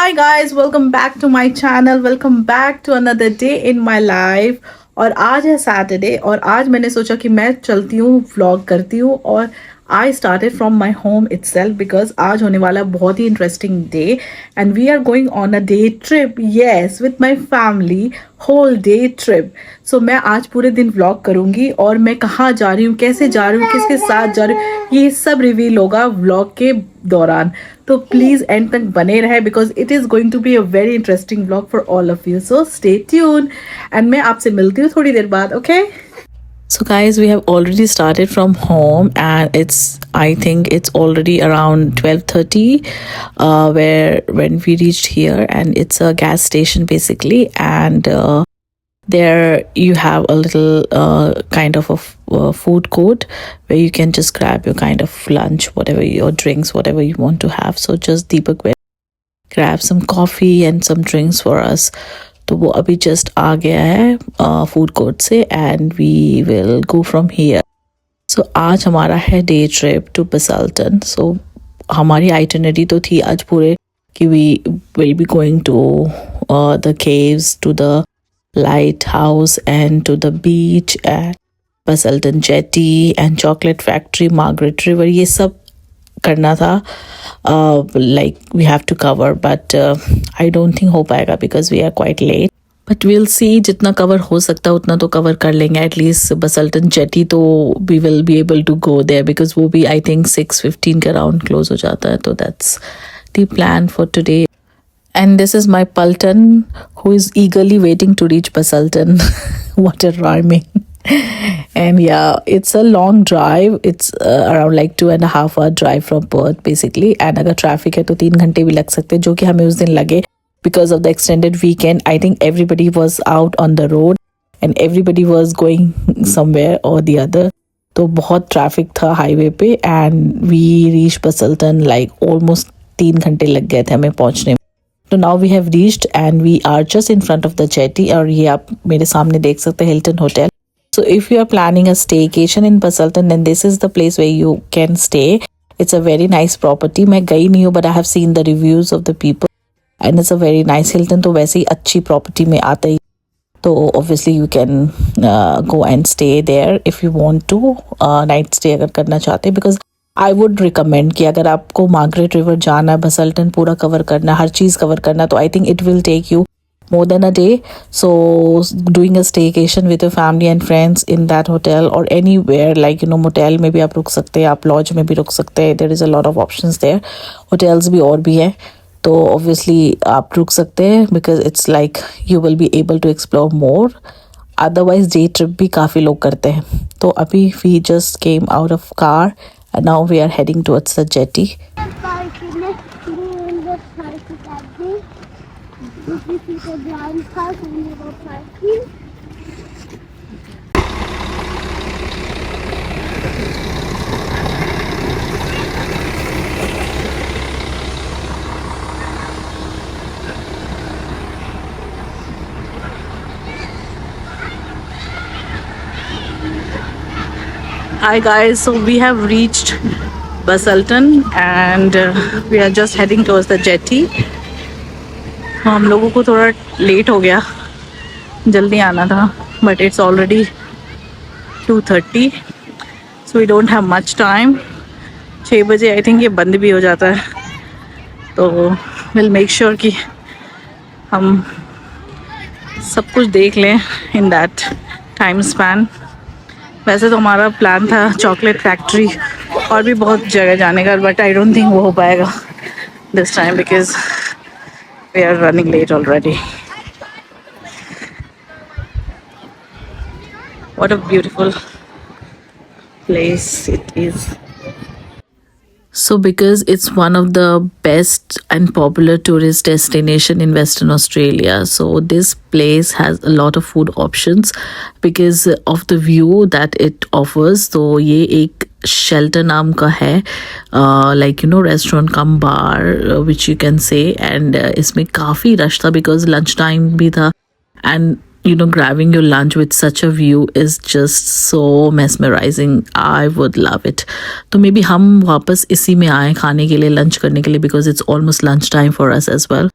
Hi guys, welcome back to my channel. Welcome back to another day in my life. और आज है Saturday और आज मैंने सोचा कि मैं चलती हूँ व्लॉग करती हूँ और I started from my home itself because आज होने वाला बहुत ही interesting day and we are going on a day trip yes with my family whole day trip. So मैं आज पूरे दिन व्लॉग करूँगी और मैं कहाँ जा रही हूँ, कैसे जा रही हूँ, किसके साथ जा रही हूँ, ये सब रिवील होगा व्लॉग के दौरान. तो प्लीज़ एंड तक बने रहे because it is going to be a very interesting vlog for all of you. So stay tune and मैं आपसे मिलती हूँ थोड़ी देर बाद. Okay. So guys, we have already started from home and I think it's already around 12:30 where when we reached here, and it's a gas station basically, and there you have a little kind of a food court where you can just grab your kind of lunch, whatever your drinks, whatever you want to have. So just Deepak will grab some coffee and some drinks for us. तो वो अभी just आ गया है food court से and we will go from here. So आज हमारा है day trip to Busselton. So हमारी आइटिनरी तो थी आज पूरे कि we will be going to the caves, to the lighthouse and to the beach and Busselton jetty and chocolate factory, Margaret River, ये सब करना था. Like we have to cover but I don't think हो पाएगा because we are quite late. But we'll see, जितना cover हो सकता है उतना तो कवर कर लेंगे. एटलीस्ट बसल्टन जेटी तो we will be able to go there because वो भी आई थिंक 6:15 के अराउंड क्लोज हो जाता है. तो that's the plan for today. And this is my Paltan who is eagerly waiting to reach Basaltan. What a rhyming. And yeah, it's a long drive. It's around like 2.5 hour drive from Perth basically. And अगर traffic है तो 3 घंटे भी लग सकते हैं, जो कि हमें उस दिन लगे because of the extended weekend. I think everybody was out on the road and everybody was going somewhere or the other. तो बहुत traffic था हाईवे पे and we reached Basaltan like almost 3 घंटे लग गए थे हमें पहुंचने में. So now we have reached and we are just in front of the jetty. और ये आप मेरे सामने देख सकते हैं Hilton Hotel. So if you are planning a staycation in Basaltan, then this is the place where you can stay. It's a very nice property. मैं गई नहीं हूँ but I have seen the reviews of the people and it's a very nice Hilton. तो वैसे ही अच्छी property में आता ही तो obviously you can go and stay there if you want to night stay अगर करना चाहते हैं. Because आई वुड रिकमेंड कि अगर आपको मार्गरेट रिवर जाना है, बसल्टन पूरा कवर करना है, हर चीज़ कवर करना है, तो I think it will take you more than a day. So doing a staycation with your family and friends in that hotel or anywhere, like motel में भी आप रुक सकते हैं, आप lodge में भी रुक सकते हैं. There is a lot of options there. Hotels भी और भी हैं, तो obviously आप रुक सकते हैं because it's like you will be able to explore more. Otherwise day trip भी काफ़ी लोग करते हैं. तो अभी we just came out of car and now we are heading towards the jetty. Hi guys, so we have reached Basaltan and we are just heading towards the jetty. हम लोगों को थोड़ा लेट हो गया, जल्दी आना था but it's already 2:30 so we don't have much time. 6 बजे I think ये बंद भी हो जाता है, तो we'll make sure कि हम सब कुछ देख लें in that time span. वैसे तो हमारा प्लान था चॉकलेट फैक्ट्री और भी बहुत जगह जाने का, बट आई डोंट थिंक वो हो पाएगा this time because we are running late already. What a beautiful place it is. So because it's one of the best and popular tourist destination in Western Australia, so this place has a lot of food options because of the view that it offers. So ये एक shelter नाम का है, like restaurant cum bar which you can say, and इसमें काफ़ी rush था because lunch time भी था and grabbing your lunch with such a view is just so mesmerizing. I would love it. तो maybe हम वापस इसी में आए खाने के लिए, लंच करने के लिए, because it's almost lunch time for us as well.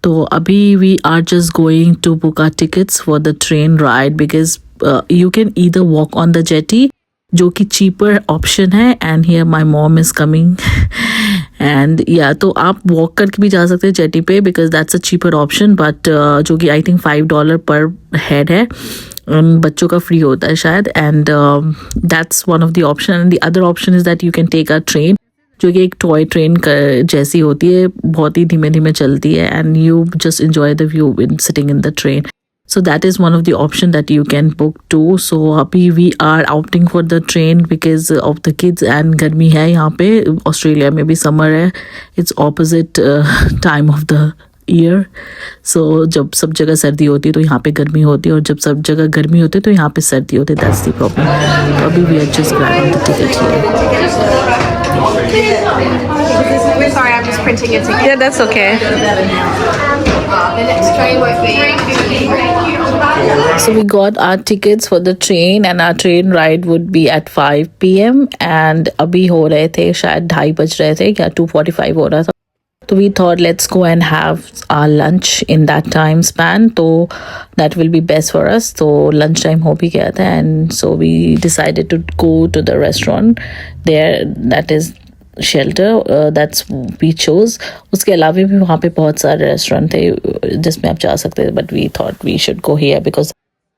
तो अभी we are just going to book our tickets for the train ride because you can either walk on the jetty जो कि चीपर ऑप्शन है and here my mom is coming and या तो आप walk करके भी जा सकते हैं जेटी पे because that's a cheaper option but जो कि आई थिंक $5 पर हेड है बच्चों का फ्री होता है शायद and that's one of the option and the other option is that you can take a train जो कि एक टॉय ट्रेन जैसी होती है बहुत ही धीमे धीमे चलती है and you just enjoy the view in sitting in the train. So that is one of the option that you can book too. So अभी we are opting for the train because of the kids and गर्मी है यहाँ पे Australia में भी summer है it's opposite time of the year. So जब सब जगह सर्दी होती है तो यहाँ पे गर्मी होती है और जब सब जगह गर्मी होती है तो यहाँ पे सर्दी होती है that's the problem. तो अभी we are just grabbing the ticket here. Sorry, I'm just printing a ticket. Yeah, that's okay. The next train won't be. So we got our tickets for the train and our train ride would be at 5 p.m. and अभी हो रहे थे शायद 2:30 बज रहे थे या 2:45 हो रहा था तो we thought let's go and have our lunch in that time span तो that will be best for us तो lunch time हो भी गया था and so we decided to go to the restaurant there that is shelter that's we chose उसके अलावा भी वहाँ पे बहुत सारे रेस्टोरेंट थे जिसमें आप जा सकते थे but we thought we should go here because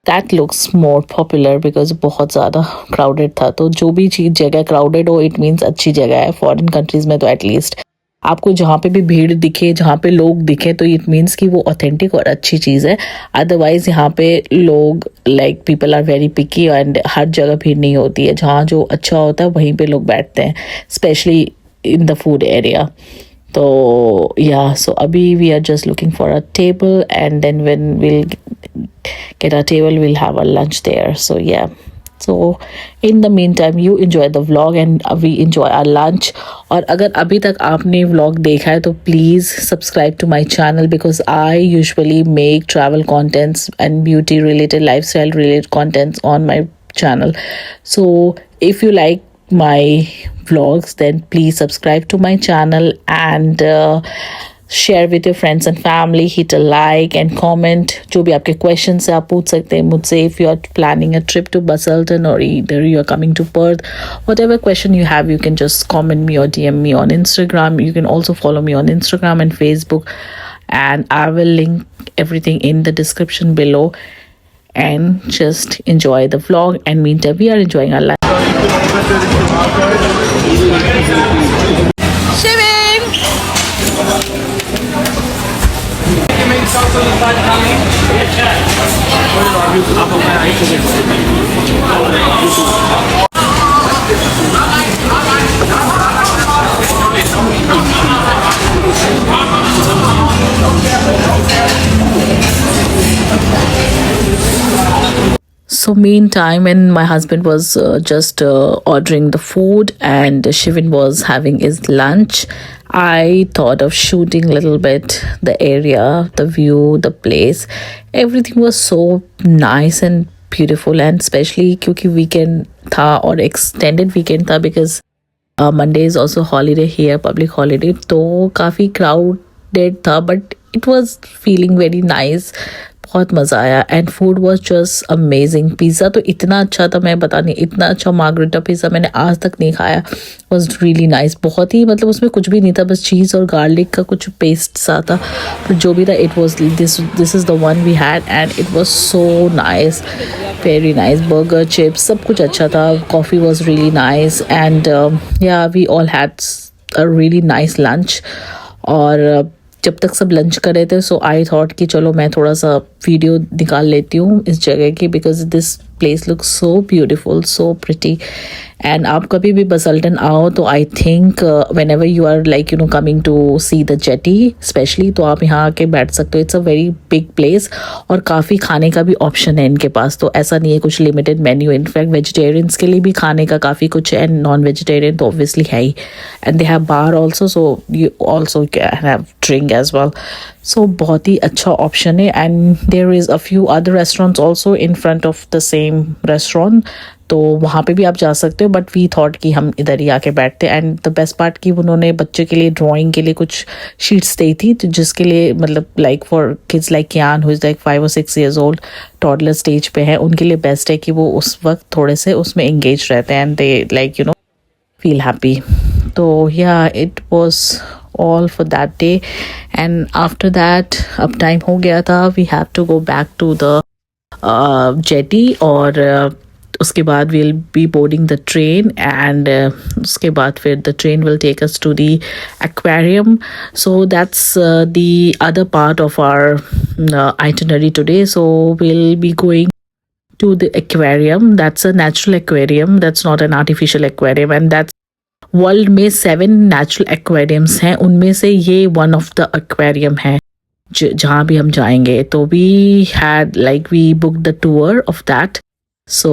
that looks more popular because बहुत ज़्यादा crowded था तो जो भी चीज़ जगह crowded हो it means अच्छी जगह है foreign countries में तो एटलीस्ट आपको जहाँ पे भी भीड़ दिखे जहाँ पे लोग दिखे तो इट मीन्स कि वो ऑथेंटिक और अच्छी चीज़ है अदरवाइज यहाँ पे लोग like people are very picky and हर जगह भीड़ नहीं होती है जहाँ जो अच्छा होता है वहीं पे लोग बैठते हैं specially in the food area तो या सो अभी we are just looking for a table and then when we'll get a table we'll have a lunch there so yeah So in the meantime you enjoy the vlog and we enjoy our lunch और अगर अभी तक आपने vlog देखा है तो please subscribe to my channel because I usually make travel contents and beauty related lifestyle related contents on my channel. So if you like my vlogs then please subscribe to my channel and share with your friends and family, hit a like and comment जो भी आपके questions है आप पूछ सकते हैं मुझसे if you are planning a trip to Busselton or either you are coming to Perth whatever question you have you can just comment me or DM me on Instagram you can also follow me on Instagram and Facebook and I will link everything in the description below and just enjoy the vlog and meantime we are enjoying our life. So meantime when my husband was just ordering the food and Shivin was having his lunch I thought of shooting a little bit the area the view the place everything was so nice and beautiful and especially क्योंकि weekend था और extended weekend था because Monday is also holiday here public holiday तो काफ़ी crowded था but it was feeling very nice बहुत मज़ा आया and food was just amazing pizza तो इतना अच्छा था मैं बता नहीं इतना अच्छा मार्गरेटा पिज़्ज़ा मैंने आज तक नहीं खाया वॉज रियली नाइस बहुत ही मतलब उसमें कुछ भी नहीं था बस चीज़ और गार्लिक का कुछ पेस्ट सा था तो जो भी था it was this is the one we had and it was so nice very nice burger chips सब कुछ अच्छा था coffee was really nice and yeah we all had a really nice lunch और जब तक सब लंच कर रहे थे सो आई थॉट कि चलो मैं थोड़ा सा वीडियो निकाल लेती हूँ इस जगह की because this place looks so beautiful so pretty and आप कभी भी बसल्टन आओ तो I think whenever you are like you know coming to see the jetty specially तो आप यहाँ आके बैठ सकते हो it's a very big place और काफ़ी खाने का भी ऑप्शन है इनके पास तो ऐसा नहीं है कुछ लिमिटेड मेन्यू इनफैक्ट वेजिटेरियंस के लिए भी खाने का काफ़ी कुछ है एंड नॉन वेजिटेरियन तो ऑब्वियसली है ही and they have bar also so you also have drink as well so बहुत ही अच्छा ऑप्शन है and there is a few other restaurants also in front of the same restaurant, तो वहाँ पे भी आप जा सकते हो, बट वी थॉट कि हम इधर ही आके बैठते। एंड द बेस्ट पार्ट कि उन्होंने बच्चे के लिए ड्राइंग के लिए कुछ शीट्स दी थी, तो जिसके लिए मतलब like for kids like Kiaan who is like 5 or 6 years old, toddler stage पे है, उनके लिए बेस्ट है कि वो उस वक्त थोड़े से उसमें एंगेज रहते हैं and they like feel happy. So yeah, it was all for that day, and after that अब time हो गया था, we have to go back to the jetty, और उसके बाद we'll be boarding the train, and उसके बाद फिर the train will take us to the aquarium. So that's the other part of our itinerary today. So we'll be going to the aquarium. That's a natural aquarium, that's not an artificial aquarium, and that's world में 7 natural aquariums हैं, उनमें से ये one of the aquarium है जहाँ भी हम जाएंगे। तो we had like we book the tour of that, so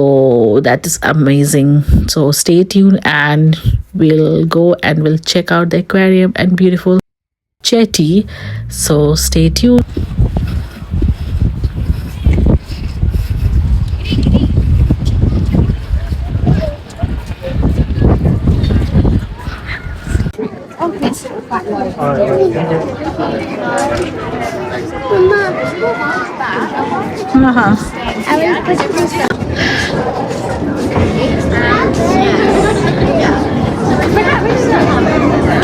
that is amazing. So stay tuned and we'll go and we'll check out the aquarium and beautiful jetty. So stay tuned.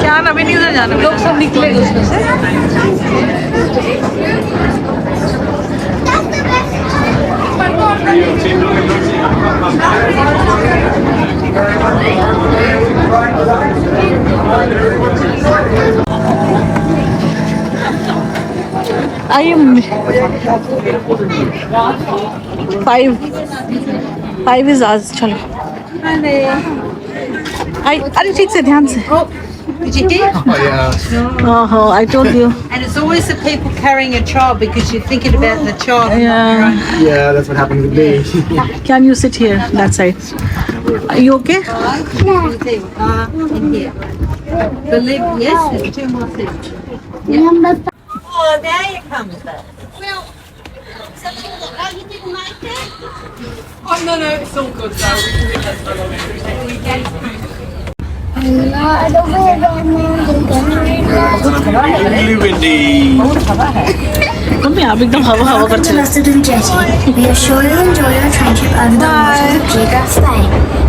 क्या ना भी नहीं उधर जाना, लोग सब निकले उसमें से। I am 5 is ours. चलो। अरे ठीक से ध्यान से। Did you get? Oh yeah. Oh, I told you. And it's always the people carrying a child because you're thinking about the child. and not your own. Yeah, that's what happened with me. Can you sit here, that side? Are you okay? In here. Believe, yes, there's 2 more seats. Oh, now you come with that. Oh, no, it's all good though. We can do that for long. Really windy. Mummy आप एकदम हवा हवा करते हो। We are sure you enjoy your train trip over the waters of Geograph Bay.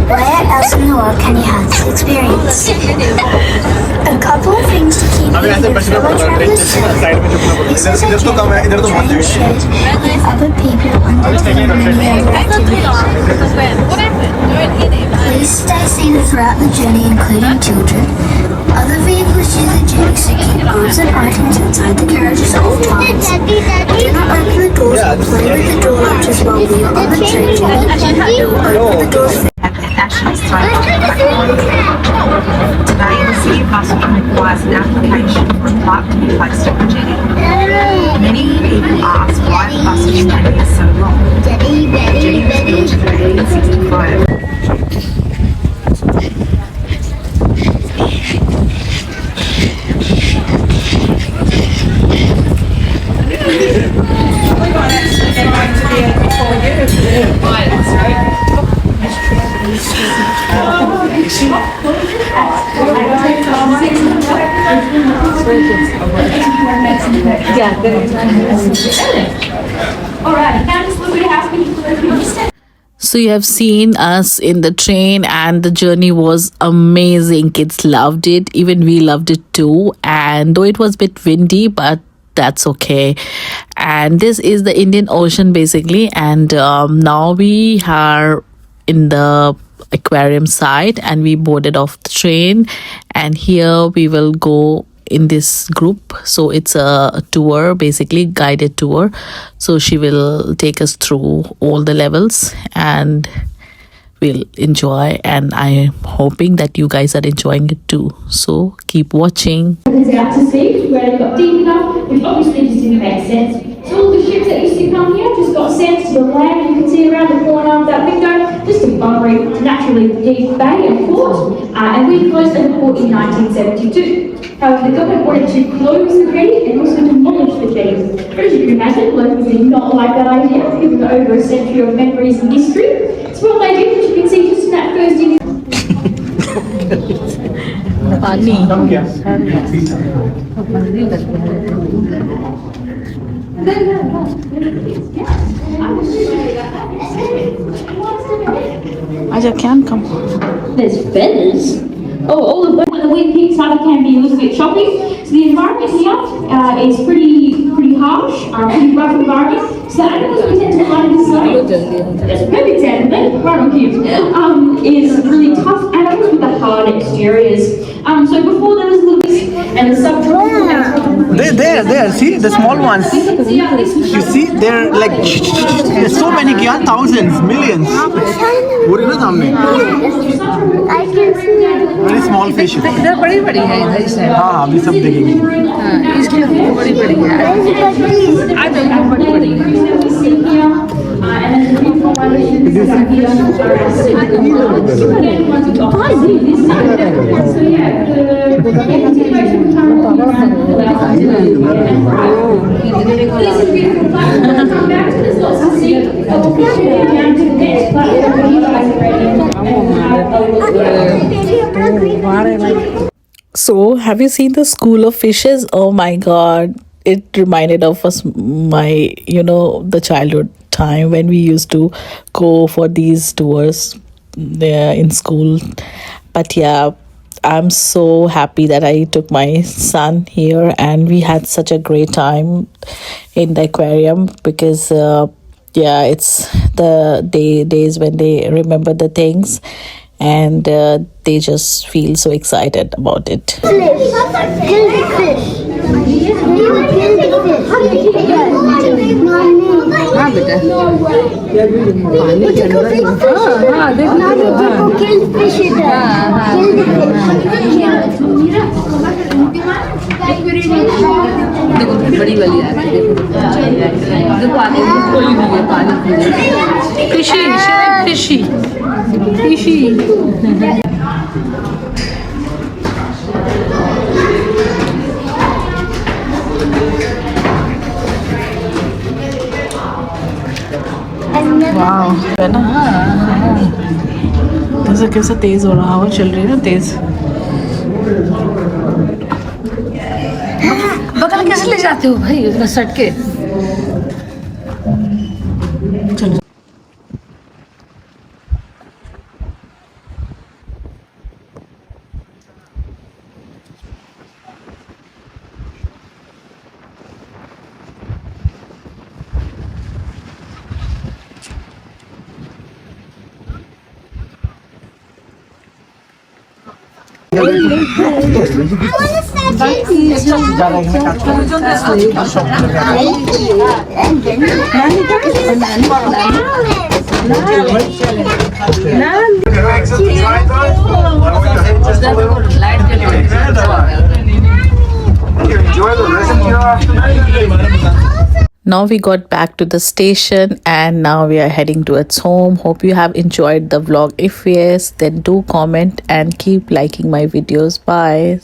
Where else in the world can you have this experience? A couple of things to keep अभी in ऐसे mind बचने for पड़ता है, train travelers से side में झुकना पड़ता है। This is a इधर तो कम है, इधर तो बहुत जगह है। shared with other people under many other activities. Please stay seated throughout the journey, including children. Other vehicles use the jetty to keep arms and items inside the carriages at all times. Do not open the doors or play with the door latches while we are on the train journey. We will open the doors Have their fashions thrown onto the platform. Today, the City of Busselton requires an application for a plaque to be placed at the jetty. Many people ask why the Busselton jetty is so long. The jetty was built in 1865. So you have seen us in the train and the journey was amazing. Kids loved it. Even we loved it too. And though it was a bit windy, but that's okay. And this is the Indian Ocean basically. And now we are in the aquarium side and we boarded off the train. And here we will go in this group, so it's a tour, basically guided tour. So she will take us through all the levels and we'll enjoy, and I'm hoping that you guys are enjoying it too, so keep watching. Is out to sea where it got deep enough, which obviously just didn't make sense. So all the ships that used to come here just got sent to the land. You can see around the corner of that window, just a bubbly, naturally deep bay and port. And we closed the port in 1972. However, the government wanted to close the jetty and also demolish the jetty. But as you can imagine, locals did not like that idea, given the over a century of memories and history. So what they did, which you can see just in that first image. Aja can come. There's feathers. Oh, all of them. When the wind picks up, it can be a little bit choppy. So the environment here is pretty harsh, pretty rough environment. So the animals we tend to find in this zone, that's a perfect example, right on cue, is really tough animals with the hard exteriors. So before there was a little bit, and the subtropical There, see the small ones. You see, they're like there's so many क्या thousands, millions. वो ना सामने. I can see it. Very small fish. इधर बड़ी बड़ी है इधर इस साइड हाँ अभी सब देखेंगे. हाँ इसकी बड़ी बड़ी है आज एकदम बड़ी बड़ी है So, have you seen the School of Fishes? Oh my god. It reminded of us my, the childhood time when we used to go for these tours there in school. But yeah, I'm so happy that I took my son here and we had such a great time in the aquarium because it's the days when they remember the things and they just feel so excited about it. Kill the fish. हाँ बेटा पानी के अंदर हाँ देखो Kill the fish. देखो बड़ी वाली आ रही है देखो पानी खोली हुई है पानी fishy वाह है ना जैसे कैसा तेज हो रहा हवा चल रही है ना तेज बगल कैसे ले जाते हो भाई उतना सट के Now we got back to the station and now we are heading towards home. Hope you have enjoyed the vlog. If yes, then do comment and keep liking my videos. Bye.